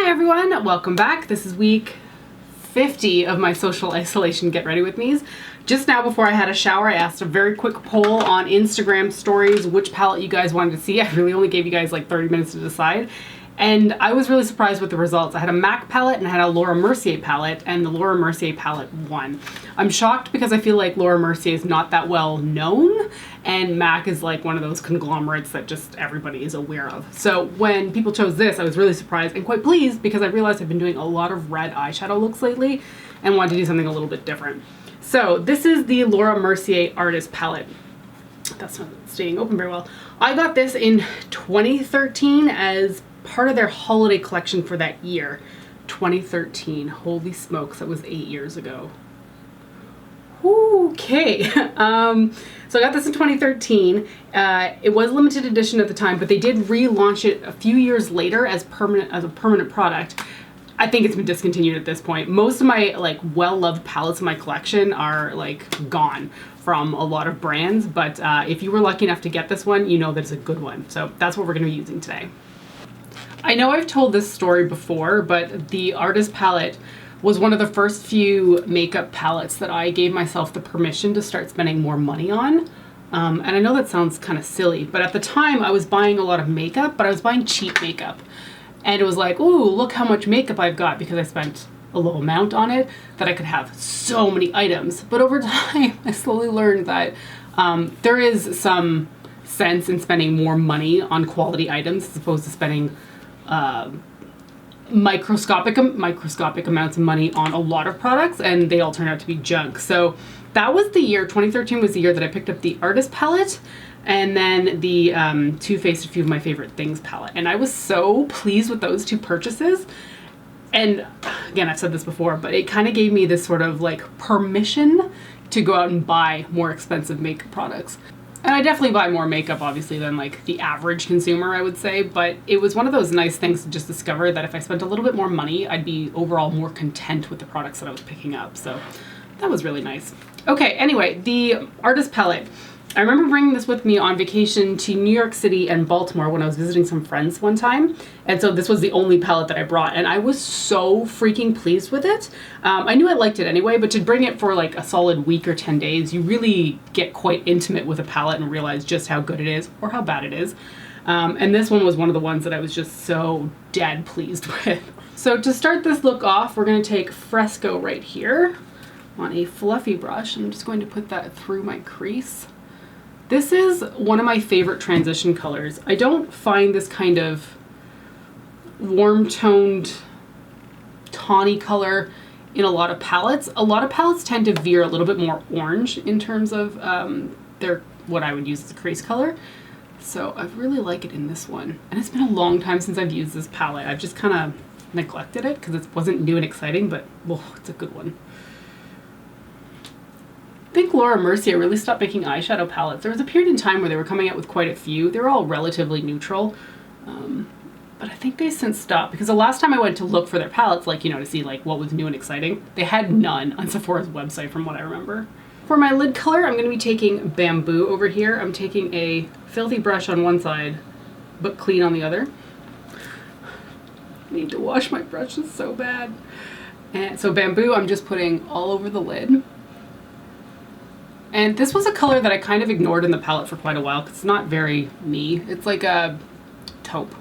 Hi everyone, welcome back. This is week 50 of my social isolation get ready with me's. Just now before I had a shower, I asked a very quick poll on Instagram stories which palette you guys wanted to see. I really only gave you guys like 30 minutes to decide. And I was really surprised with the results. I had a MAC palette and I had a Laura Mercier palette, and the Laura Mercier palette won. I'm shocked because I feel like Laura Mercier is not that well known, and MAC is like one of those conglomerates that just everybody is aware of. So when people chose this, I was really surprised and quite pleased because I realized I've been doing a lot of red eyeshadow looks lately and wanted to do something a little bit different. So this is the Laura Mercier Artist Palette. That's not staying open very well. I got this in 2013 as part of their holiday collection for that year. 2013. Holy smokes, that was 8 years ago. Okay. So I got this in 2013. It was limited edition at the time, but they did relaunch it a few years later as a permanent product. I think it's been discontinued at this point. Most of my like well-loved palettes in my collection are like gone from a lot of brands, but if you were lucky enough to get this one, you know that it's a good one. So that's what we're going to be using today. I know I've told this story before, but the Artist Palette was one of the first few makeup palettes that I gave myself the permission to start spending more money on. And I know that sounds kind of silly, but at the time I was buying a lot of makeup, but I was buying cheap makeup. And it was like, ooh, look how much makeup I've got because I spent a low amount on it, that I could have so many items. But over time, I slowly learned that there is some sense in spending more money on quality items as opposed to spending microscopic amounts of money on a lot of products, and they all turn out to be junk. So that was the year, 2013 was the year that I picked up the Artist Palette and then the Too Faced A Few of My Favorite Things palette. And I was so pleased with those two purchases. And again, I've said this before, but it kind of gave me this sort of like permission to go out and buy more expensive makeup products. And I definitely buy more makeup, obviously, than like the average consumer, I would say. But it was one of those nice things to just discover that if I spent a little bit more money, I'd be overall more content with the products that I was picking up. So that was really nice. Okay, anyway, the Artist Palette. I remember bringing this with me on vacation to New York City and Baltimore when I was visiting some friends one time. And so this was the only palette that I brought, and I was so freaking pleased with it. I knew I liked it anyway, but to bring it for like a solid week or 10 days, you really get quite intimate with a palette and realize just how good it is or how bad it is. And this one was one of the ones that I was just so dead pleased with. So to start this look off, we're gonna take Fresco right here on a fluffy brush. I'm just going to put that through my crease. This is one of my favorite transition colors. I don't find this kind of warm-toned, tawny color in a lot of palettes. A lot of palettes tend to veer a little bit more orange in terms of their what I would use as a crease color. So I really like it in this one. And it's been a long time since I've used this palette. I've just kind of neglected it because it wasn't new and exciting, but whoa, it's a good one. I think Laura Mercier really stopped making eyeshadow palettes. There was a period in time where they were coming out with quite a few. They were all relatively neutral, but I think they since stopped because the last time I went to look for their palettes, like, you know, to see like what was new and exciting, they had none on Sephora's website from what I remember. For my lid color, I'm going to be taking Bamboo over here. I'm taking a filthy brush on one side, but clean on the other. I need to wash my brushes so bad. And so Bamboo, I'm just putting all over the lid. And this was a color that I kind of ignored in the palette for quite a while because it's not very me. It's like a taupe,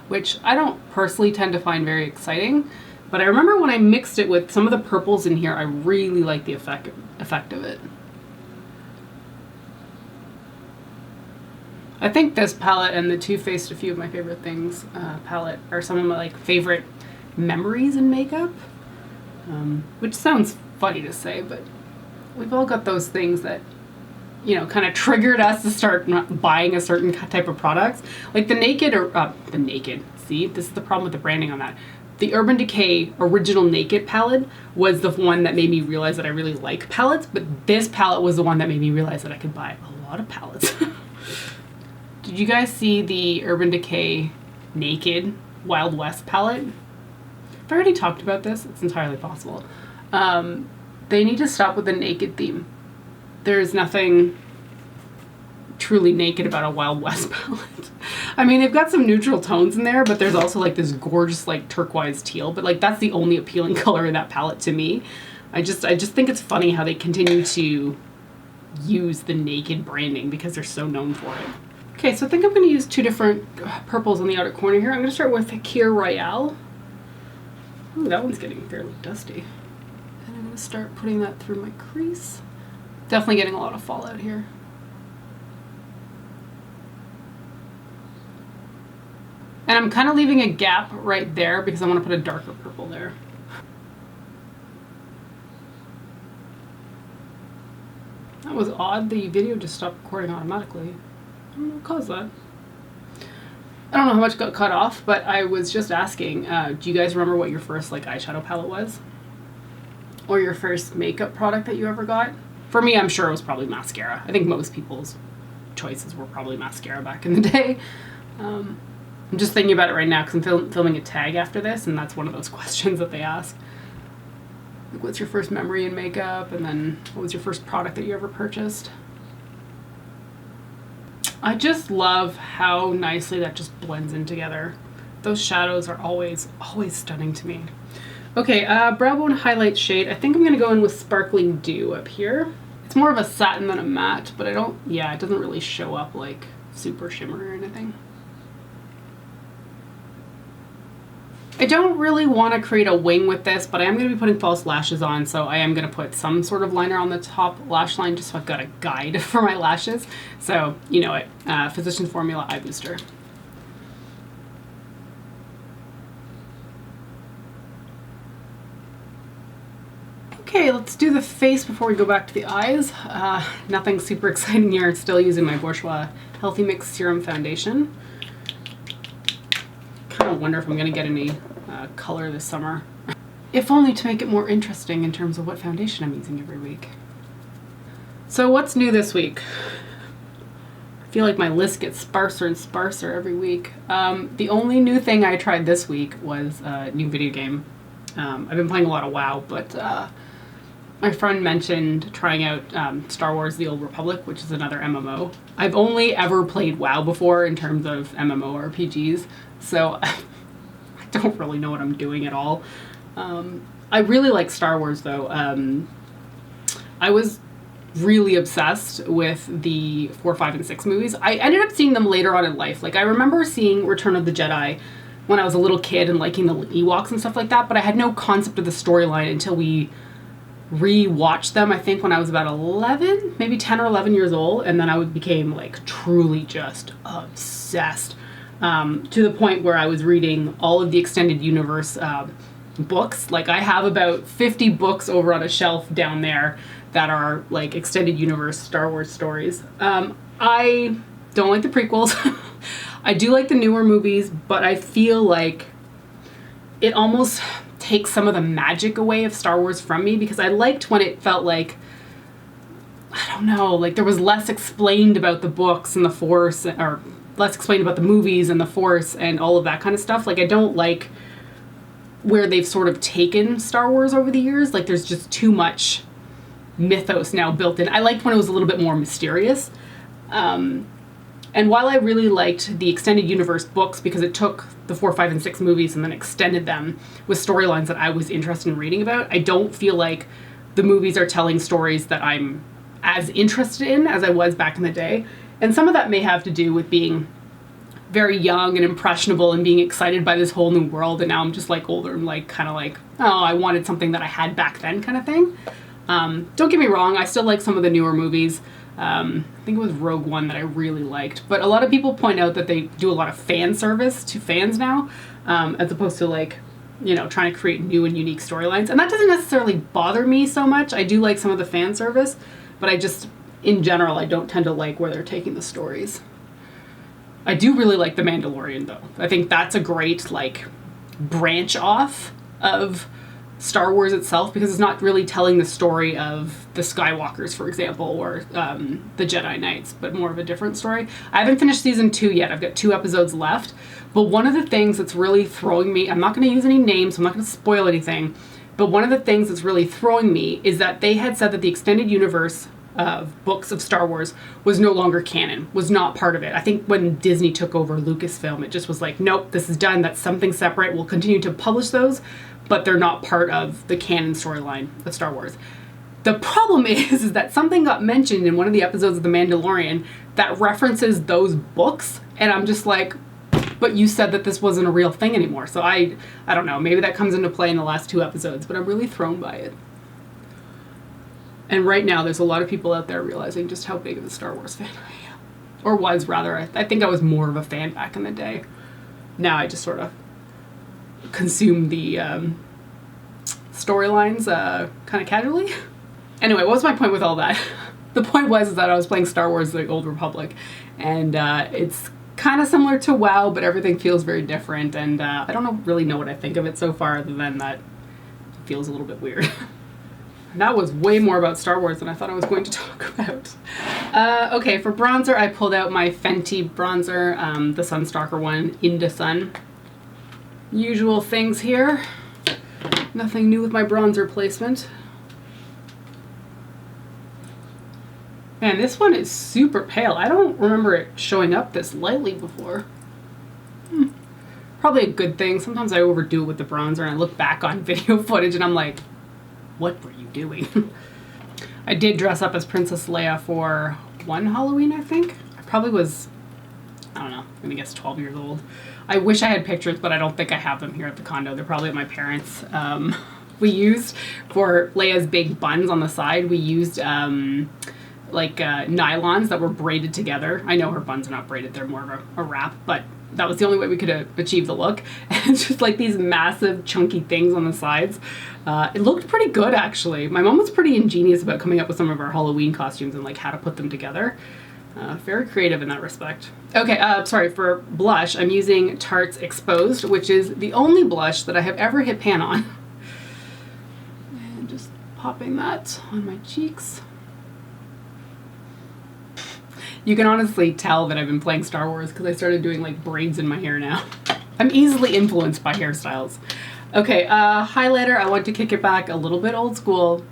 which I don't personally tend to find very exciting. But I remember when I mixed it with some of the purples in here, I really liked the effect of it. I think this palette and the Too Faced A Few of My Favorite Things palette are some of my like favorite memories in makeup, which sounds funny to say, but we've all got those things that, you know, kind of triggered us to start buying a certain type of products. Like the Naked, see, this is the problem with the branding on that. The Urban Decay Original Naked palette was the one that made me realize that I really like palettes, but this palette was the one that made me realize that I could buy a lot of palettes. Did you guys see the Urban Decay Naked Wild West palette? If I already talked about this, it's entirely possible. They need to stop with the naked theme. There's nothing truly naked about a Wild West palette. I mean, they've got some neutral tones in there, but there's also like this gorgeous like turquoise teal, but like that's the only appealing color in that palette to me. I just think it's funny how they continue to use the naked branding because they're so known for it. Okay, so I think I'm going to use two different purples on the outer corner here. I'm going to start with Kir Royale. Ooh, that one's getting fairly dusty. And I'm going to start putting that through my crease. Definitely getting a lot of fallout here. And I'm kind of leaving a gap right there because I want to put a darker purple there. That was odd. The video just stopped recording automatically. I don't know what caused that. I don't know how much got cut off, but I was just asking, do you guys remember what your first like eyeshadow palette was? Or your first makeup product that you ever got? For me, I'm sure it was probably mascara. I think most people's choices were probably mascara back in the day. I'm just thinking about it right now because I'm filming a tag after this, and that's one of those questions that they ask. Like, what's your first memory in makeup? And then what was your first product that you ever purchased? I just love how nicely that just blends in together. Those shadows are always stunning to me. Okay, brow bone highlight shade. I think I'm gonna go in with Sparkling Dew up here. It's more of a satin than a matte, but it doesn't really show up like super shimmer or anything. I don't really want to create a wing with this, but I am going to be putting false lashes on, so I am going to put some sort of liner on the top lash line just so I've got a guide for my lashes. So, you know it, Physicians Formula Eye Booster. Okay, let's do the face before we go back to the eyes. Nothing super exciting here. Still using my Bourjois Healthy Mix Serum Foundation. Kind of wonder if I'm going to get any color this summer. If only to make it more interesting in terms of what foundation I'm using every week. So what's new this week? I feel like my list gets sparser and sparser every week. The only new thing I tried this week was a new video game. I've been playing a lot of WoW, but my friend mentioned trying out Star Wars The Old Republic, which is another MMO. I've only ever played WoW before in terms of MMORPGs, so I don't really know what I'm doing at all. I really like Star Wars though. I was really obsessed with the 4, 5, and 6 movies. I ended up seeing them later on in life. Like I remember seeing Return of the Jedi when I was a little kid and liking the Ewoks and stuff like that, but I had no concept of the storyline until we re-watched them, I think when I was about 11, maybe 10 or 11 years old, and then I became like truly just obsessed. To the point where I was reading all of the extended universe books. Like I have about 50 books over on a shelf down there that are like extended universe Star Wars stories. I don't like the prequels. I do like the newer movies, but I feel like it almost takes some of the magic away of Star Wars from me, because I liked when it felt like, I don't know, like there was less explained about the books and the Force, or less explained about the movies and the Force and all of that kind of stuff. Like I don't like where they've sort of taken Star Wars over the years. Like there's just too much mythos now built in. I liked when it was a little bit more mysterious. And while I really liked the extended universe books because it took the 4, 5, and 6 movies and then extended them with storylines that I was interested in reading about, I don't feel like the movies are telling stories that I'm as interested in as I was back in the day. And some of that may have to do with being very young and impressionable and being excited by this whole new world. And now I'm just like older and like kind of like, oh, I wanted something that I had back then kind of thing. Don't get me wrong, I still like some of the newer movies. I think it was Rogue One that I really liked. But a lot of people point out that they do a lot of fan service to fans now, as opposed to like, you know, trying to create new and unique storylines. And that doesn't necessarily bother me so much. I do like some of the fan service, but I just, in general, I don't tend to like where they're taking the stories. I do really like The Mandalorian, though. I think that's a great, like, branch off of Star Wars itself, because it's not really telling the story of the Skywalkers, for example, or the Jedi Knights, but more of a different story. I haven't finished season 2 yet. I've got 2 episodes left. But one of the things that's really throwing me, I'm not going to use any names, so I'm not going to spoil anything, but one of the things that's really throwing me is that they had said that the extended universe books of Star Wars was no longer canon, was not part of it. I think when Disney took over Lucasfilm, it just was like, nope, this is done. That's something separate. We'll continue to publish those, but they're not part of the canon storyline of Star Wars. The problem is that something got mentioned in one of the episodes of The Mandalorian that references those books, and I'm just like, but you said that this wasn't a real thing anymore. So I don't know, maybe that comes into play in the last 2 episodes, but I'm really thrown by it. And right now, there's a lot of people out there realizing just how big of a Star Wars fan I am. Or was, rather. I think I was more of a fan back in the day. Now I just sort of consume the storylines kind of casually. Anyway, what was my point with all that? The point was that I was playing Star Wars The Old Republic. And it's kind of similar to WoW, but everything feels very different. And I don't really know what I think of it so far, other than that it feels a little bit weird. That was way more about Star Wars than I thought I was going to talk about. Okay, for bronzer, I pulled out my Fenty bronzer, the Sunstalker one, Into Sun. Usual things here. Nothing new with my bronzer placement. Man, this one is super pale. I don't remember it showing up this lightly before. Probably a good thing. Sometimes I overdo it with the bronzer and I look back on video footage and I'm like, what were you doing? I did dress up as Princess Leia for one Halloween, I think. I probably was, I don't know, I'm gonna guess 12 years old. I wish I had pictures, but I don't think I have them here at the condo. They're probably at my parents'. We used, for Leia's big buns on the side, we used nylons that were braided together. I know her buns are not braided, they're more of a wrap, but that was the only way we could achieve the look. And it's just like these massive chunky things on the sides. It looked pretty good, actually. My mom was pretty ingenious about coming up with some of our Halloween costumes and like how to put them together. Very creative in that respect. Okay, sorry, for blush, I'm using Tarte's Exposed, which is the only blush that I have ever hit pan on. And just popping that on my cheeks. You can honestly tell that I've been playing Star Wars because I started doing like braids in my hair now. I'm easily influenced by hairstyles. Okay, highlighter, I want to kick it back a little bit old school.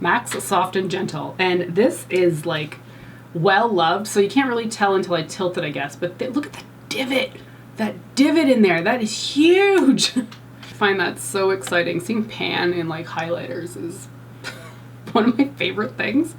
MAC's Soft and Gentle. And this is like well loved, so you can't really tell until I tilt it, I guess. But look at the divot. That divot in there, that is huge. I find that so exciting. Seeing pan in like highlighters is one of my favorite things.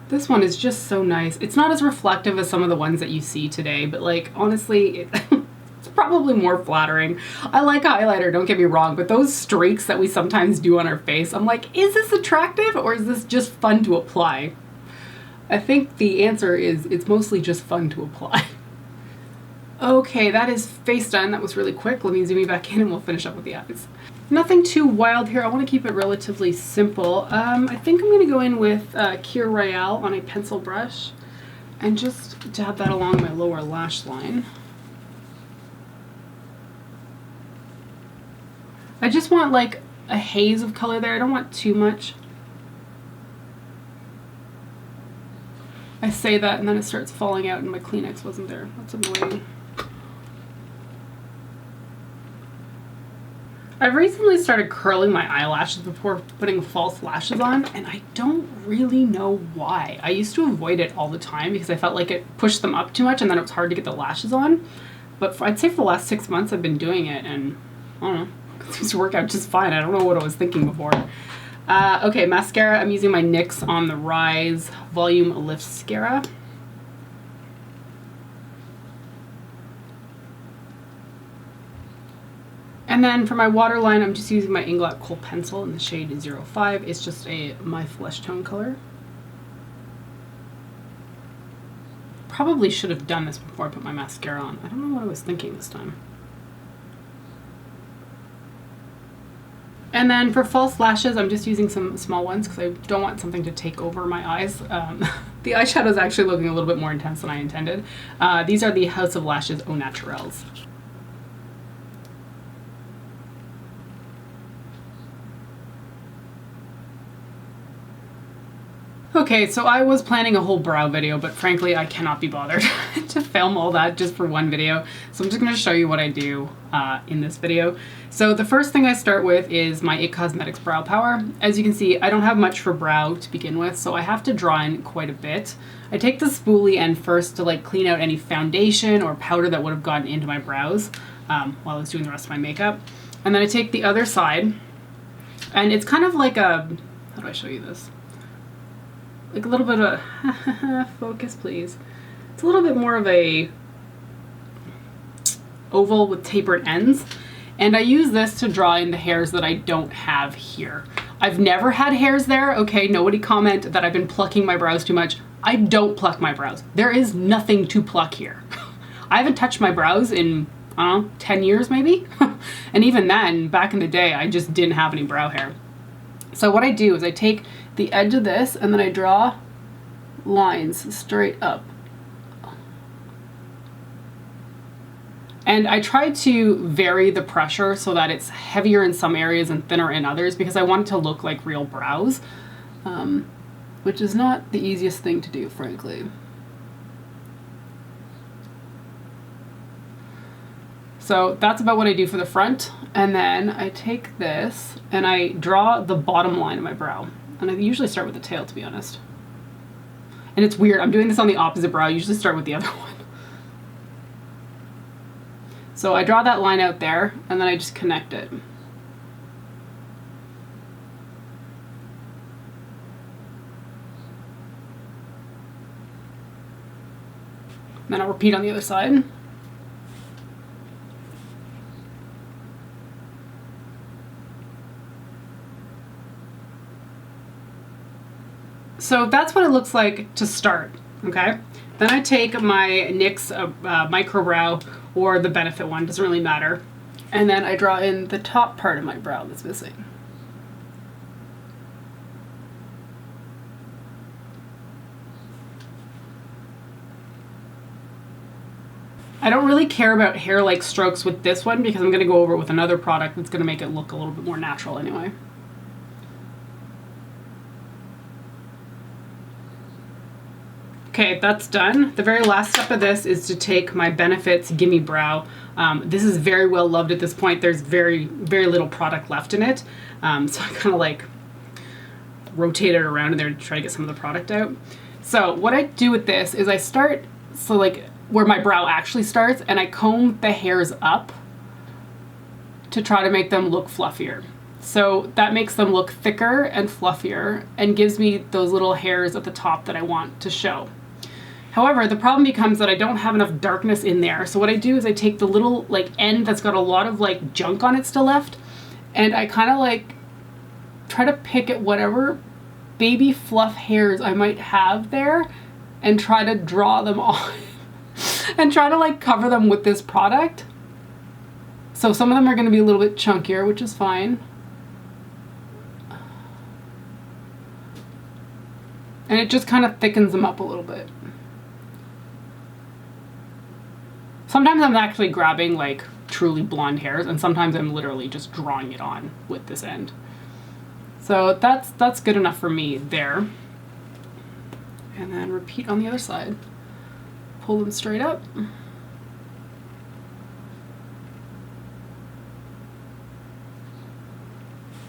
This one is just so nice. It's not as reflective as some of the ones that you see today, but like, honestly, it's probably more flattering. I like highlighter, don't get me wrong, but those streaks that we sometimes do on our face, I'm like, is this attractive or is this just fun to apply? I think the answer is it's mostly just fun to apply. Okay, that is face done. That was really quick. Let me zoom you back in and we'll finish up with the eyes. Nothing too wild here. I want to keep it relatively simple. I think I'm going to go in with Kir Royale on a pencil brush and just dab that along my lower lash line. I just want like a haze of color there. I don't want too much. I say that and then it starts falling out and my Kleenex wasn't there. That's annoying. I've recently started curling my eyelashes before putting false lashes on, and I don't really know why. I used to avoid it all the time because I felt like it pushed them up too much and then it was hard to get the lashes on. But I'd say for the last 6 months I've been doing it, and I don't know, it seems to work out just fine. I don't know what I was thinking before. Okay, mascara. I'm using my NYX On The Rise Volume Lift Mascara. And then for my waterline, I'm just using my INGLOT Kohl pencil in the shade 05. It's just my flesh tone color. Probably should have done this before I put my mascara on. I don't know what I was thinking this time. And then for false lashes, I'm just using some small ones because I don't want something to take over my eyes. The eyeshadow is actually looking a little bit more intense than I intended. These are the House of Lashes Au Naturales. Okay, so I was planning a whole brow video, but frankly, I cannot be bothered to film all that just for one video. So I'm just going to show you what I do in this video. So the first thing I start with is my IT Cosmetics Brow Power. As you can see, I don't have much for brow to begin with, so I have to draw in quite a bit. I take the spoolie end first to like clean out any foundation or powder that would have gotten into my brows while I was doing the rest of my makeup. And then I take the other side, and it's kind of like a, how do I show you this? Like a little bit of a, focus please. It's a little bit more of a oval with tapered ends. And I use this to draw in the hairs that I don't have here. I've never had hairs there. Okay, nobody comment that I've been plucking my brows too much. I don't pluck my brows. There is nothing to pluck here. I haven't touched my brows in, I don't know, 10 years maybe? And even then, back in the day, I just didn't have any brow hair. So what I do is I take the edge of this and then I draw lines straight up. And I try to vary the pressure so that it's heavier in some areas and thinner in others because I want it to look like real brows, which is not the easiest thing to do, frankly. So that's about what I do for the front. And then I take this and I draw the bottom line of my brow. And I usually start with the tail, to be honest. And it's weird, I'm doing this on the opposite brow. I usually start with the other one. So I draw that line out there and then I just connect it. Then I'll repeat on the other side. So that's what it looks like to start, okay? Then I take my NYX Micro Brow or the Benefit one, doesn't really matter. And then I draw in the top part of my brow that's missing. I don't really care about hair-like strokes with this one because I'm gonna go over it with another product that's gonna make it look a little bit more natural anyway. Okay, that's done. The very last step of this is to take my Benefit's Gimme Brow. This is very well loved at this point. There's very, very little product left in it. So I kind of like rotate it around in there to try to get some of the product out. So what I do with this is I start, so like where my brow actually starts, and I comb the hairs up to try to make them look fluffier. So that makes them look thicker and fluffier and gives me those little hairs at the top that I want to show. However, the problem becomes that I don't have enough darkness in there. So what I do is I take the little like end that's got a lot of like junk on it still left, and I kind of like try to pick at whatever baby fluff hairs I might have there and try to draw them on and try to like cover them with this product. So some of them are going to be a little bit chunkier, which is fine. And it just kind of thickens them up a little bit. Sometimes I'm actually grabbing like truly blonde hairs, and sometimes I'm literally just drawing it on with this end. So that's good enough for me there. And then repeat on the other side. Pull them straight up.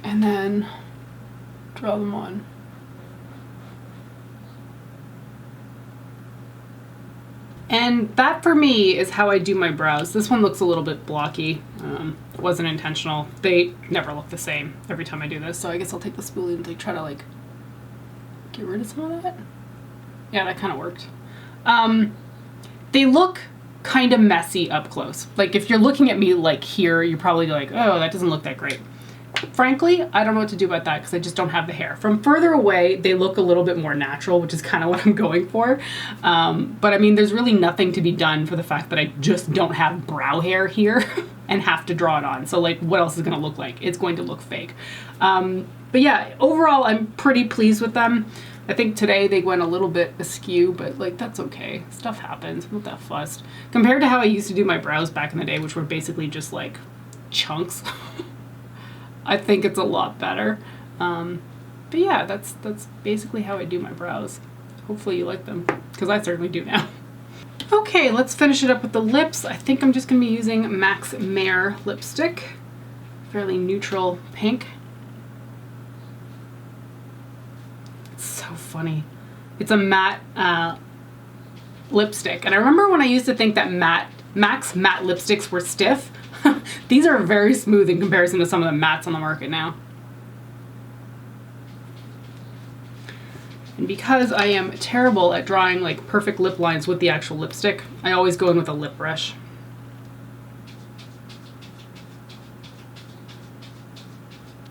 And then draw them on. And that for me is how I do my brows. This one looks a little bit blocky. It wasn't intentional. They never look the same every time I do this, so I guess I'll take the spoolie and like try to like get rid of some of that. Yeah, that kind of worked. They look kind of messy up close. Like if you're looking at me like here, you're probably like, oh, that doesn't look that great. Frankly, I don't know what to do about that because I just don't have the hair. From further away, they look a little bit more natural, which is kind of what I'm going for. But I mean, there's really nothing to be done for the fact that I just don't have brow hair here and have to draw it on. So like, what else is going to look like? It's going to look fake. But yeah, overall, I'm pretty pleased with them. I think today they went a little bit askew, but like, that's okay. Stuff happens. I'm not that fussed. Compared to how I used to do my brows back in the day, which were basically just like chunks. I think it's a lot better. But But yeah, that's basically how I do my brows. Hopefully you like them, because I certainly do now. Okay, let's finish it up with the lips. I think I'm just going to be using Max Mare lipstick. Fairly neutral pink. It's so funny. It's a matte lipstick. And I remember when I used to think that Max matte lipsticks were stiff. These are very smooth in comparison to some of the mattes on the market now. And because I am terrible at drawing like perfect lip lines with the actual lipstick, I always go in with a lip brush.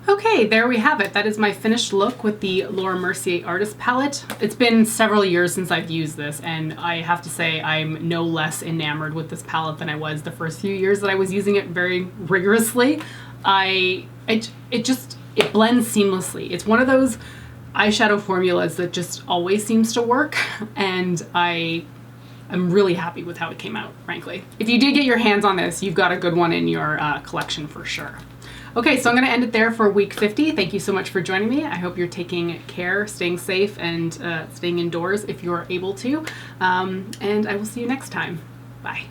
Okay, there we have it. That is my finished look with the Laura Mercier Artist Palette. It's been several years since I've used this, and I have to say I'm no less enamored with this palette than I was the first few years that I was using it very rigorously. It blends seamlessly. It's one of those eyeshadow formulas that just always seems to work, and I'm really happy with how it came out, frankly. If you did get your hands on this, you've got a good one in your collection for sure. Okay, so I'm going to end it there for week 50. Thank you so much for joining me. I hope you're taking care, staying safe, and staying indoors if you're able to. And I will see you next time. Bye.